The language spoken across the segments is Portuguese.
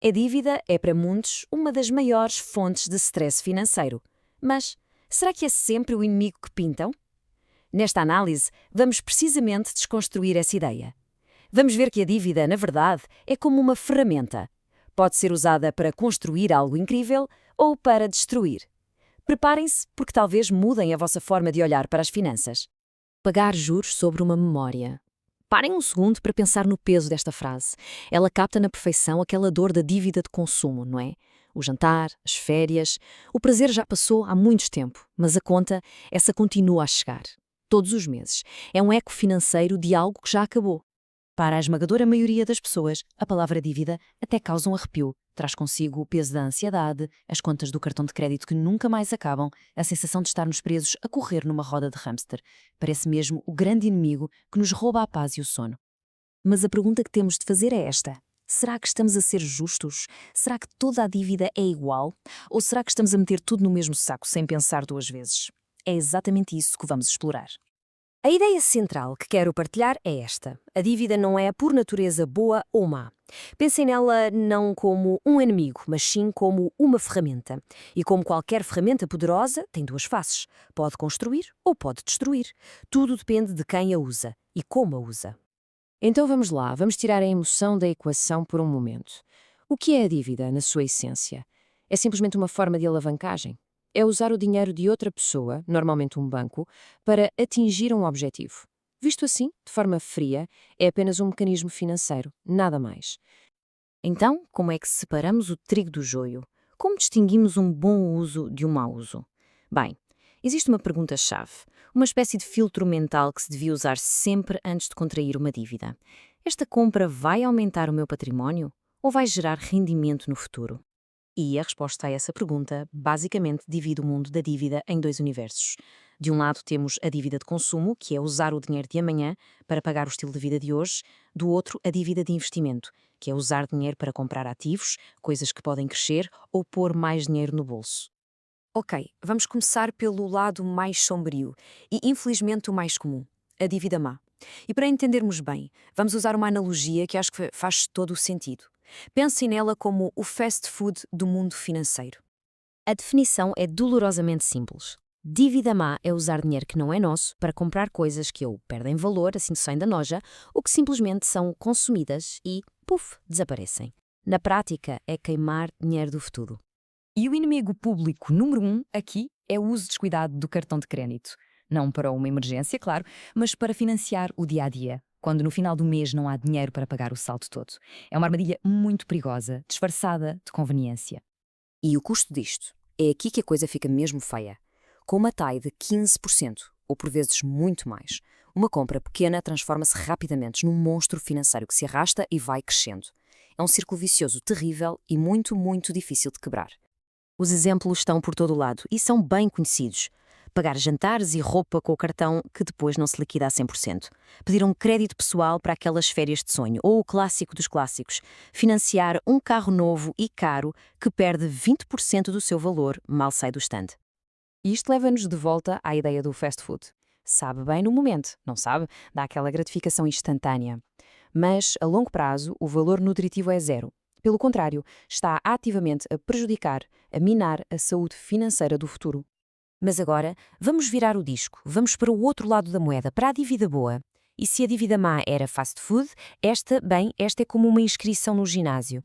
A dívida é para muitos uma das maiores fontes de stress financeiro. Mas será que é sempre o inimigo que pintam? Nesta análise, vamos precisamente desconstruir essa ideia. Vamos ver que a dívida, na verdade, é como uma ferramenta. Pode ser usada para construir algo incrível ou para destruir. Preparem-se, porque talvez mudem a vossa forma de olhar para as finanças. Pagar juros sobre uma memória. Parem um segundo para pensar no peso desta frase. Ela capta na perfeição aquela dor da dívida de consumo, não é? O jantar, as férias. O prazer já passou há muito tempo, mas a conta, essa continua a chegar. Todos os meses. É um eco financeiro de algo que já acabou. Para a esmagadora maioria das pessoas, a palavra dívida até causa um arrepio. Traz consigo o peso da ansiedade, as contas do cartão de crédito que nunca mais acabam, a sensação de estarmos presos a correr numa roda de hamster. Parece mesmo o grande inimigo que nos rouba a paz e o sono. Mas a pergunta que temos de fazer é esta. Será que estamos a ser justos? Será que toda a dívida é igual? Ou será que estamos a meter tudo no mesmo saco sem pensar duas vezes? É exatamente isso que vamos explorar. A ideia central que quero partilhar é esta. A dívida não é, por natureza, boa ou má. Pensem nela não como um inimigo, mas sim como uma ferramenta. E como qualquer ferramenta poderosa, tem duas faces. Pode construir ou pode destruir. Tudo depende de quem a usa e como a usa. Então vamos lá, vamos tirar a emoção da equação por um momento. O que é a dívida, na sua essência? É simplesmente uma forma de alavancagem. É usar o dinheiro de outra pessoa, normalmente um banco, para atingir um objetivo. Visto assim, de forma fria, é apenas um mecanismo financeiro, nada mais. Então, como é que separamos o trigo do joio? Como distinguimos um bom uso de um mau uso? Bem, existe uma pergunta-chave, uma espécie de filtro mental que se devia usar sempre antes de contrair uma dívida. Esta compra vai aumentar o meu património ou vai gerar rendimento no futuro? E a resposta a essa pergunta, basicamente, divide o mundo da dívida em dois universos. De um lado temos a dívida de consumo, que é usar o dinheiro de amanhã para pagar o estilo de vida de hoje. Do outro, a dívida de investimento, que é usar dinheiro para comprar ativos, coisas que podem crescer ou pôr mais dinheiro no bolso. Ok, vamos começar pelo lado mais sombrio e, infelizmente, o mais comum, a dívida má. E para entendermos bem, vamos usar uma analogia que acho que faz todo o sentido. Pensem nela como o fast food do mundo financeiro. A definição é dolorosamente simples. Dívida má é usar dinheiro que não é nosso para comprar coisas que ou perdem valor assim que saem da loja ou que simplesmente são consumidas e, puf, desaparecem. Na prática, é queimar dinheiro do futuro. E o inimigo público número 1 aqui é o uso descuidado do cartão de crédito. Não para uma emergência, claro, mas para financiar o dia-a-dia, quando no final do mês não há dinheiro para pagar o saldo todo. É uma armadilha muito perigosa, disfarçada de conveniência. E o custo disto? É aqui que a coisa fica mesmo feia. Com uma TAI de 15%, ou por vezes muito mais, uma compra pequena transforma-se rapidamente num monstro financeiro que se arrasta e vai crescendo. É um círculo vicioso terrível e muito, muito difícil de quebrar. Os exemplos estão por todo o lado e são bem conhecidos. Pagar jantares e roupa com o cartão que depois não se liquida a 100%. Pedir um crédito pessoal para aquelas férias de sonho. Ou o clássico dos clássicos. Financiar um carro novo e caro que perde 20% do seu valor mal sai do stand. E isto leva-nos de volta à ideia do fast food. Sabe bem no momento, não sabe? Dá aquela gratificação instantânea. Mas, a longo prazo, o valor nutritivo é zero. Pelo contrário, está ativamente a prejudicar, a minar a saúde financeira do futuro. Mas agora, vamos virar o disco, vamos para o outro lado da moeda, para a dívida boa. E se a dívida má era fast food, esta é como uma inscrição no ginásio.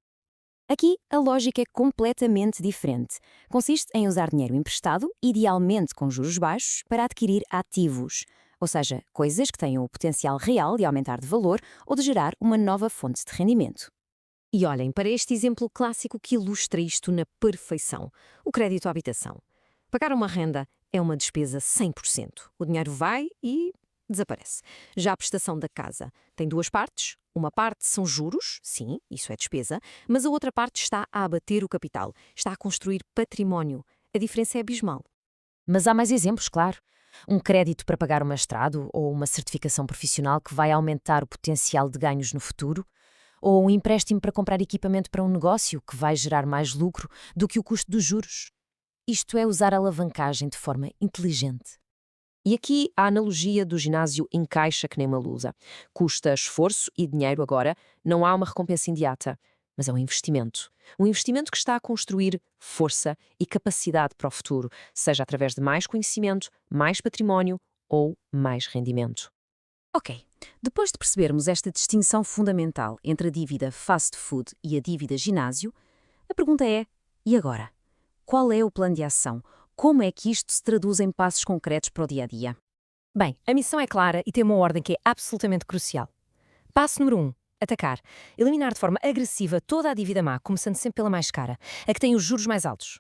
Aqui, a lógica é completamente diferente. Consiste em usar dinheiro emprestado, idealmente com juros baixos, para adquirir ativos. Ou seja, coisas que tenham o potencial real de aumentar de valor ou de gerar uma nova fonte de rendimento. E olhem para este exemplo clássico que ilustra isto na perfeição: o crédito à habitação. Pagar uma renda é uma despesa 100%. O dinheiro vai e desaparece. Já a prestação da casa tem duas partes. Uma parte são juros, sim, isso é despesa, mas a outra parte está a abater o capital, está a construir património. A diferença é abismal. Mas há mais exemplos, claro. Um crédito para pagar um mestrado ou uma certificação profissional que vai aumentar o potencial de ganhos no futuro, ou um empréstimo para comprar equipamento para um negócio que vai gerar mais lucro do que o custo dos juros. Isto é usar a alavancagem de forma inteligente. E aqui a analogia do ginásio encaixa que nem uma lusa. Custa esforço e dinheiro agora, não há uma recompensa imediata. mas é um investimento. Um investimento que está a construir força e capacidade para o futuro, seja através de mais conhecimento, mais património ou mais rendimento. Ok, depois de percebermos esta distinção fundamental entre a dívida fast food e a dívida ginásio, a pergunta é: e agora? Qual é o plano de ação? Como é que isto se traduz em passos concretos para o dia a dia? Bem, a missão é clara e tem uma ordem que é absolutamente crucial. Passo número 1. Atacar. Eliminar de forma agressiva toda a dívida má, começando sempre pela mais cara, a que tem os juros mais altos.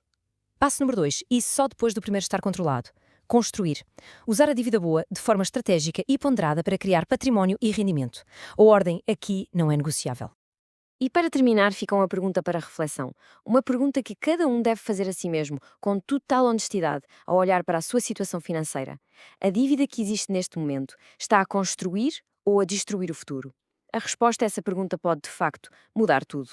Passo número 2. E só depois do primeiro estar controlado. Construir. Usar a dívida boa de forma estratégica e ponderada para criar património e rendimento. A ordem aqui não é negociável. E para terminar, fica uma pergunta para reflexão. Uma pergunta que cada um deve fazer a si mesmo, com total honestidade, ao olhar para a sua situação financeira. A dívida que existe neste momento está a construir ou a destruir o futuro? A resposta a essa pergunta pode, de facto, mudar tudo.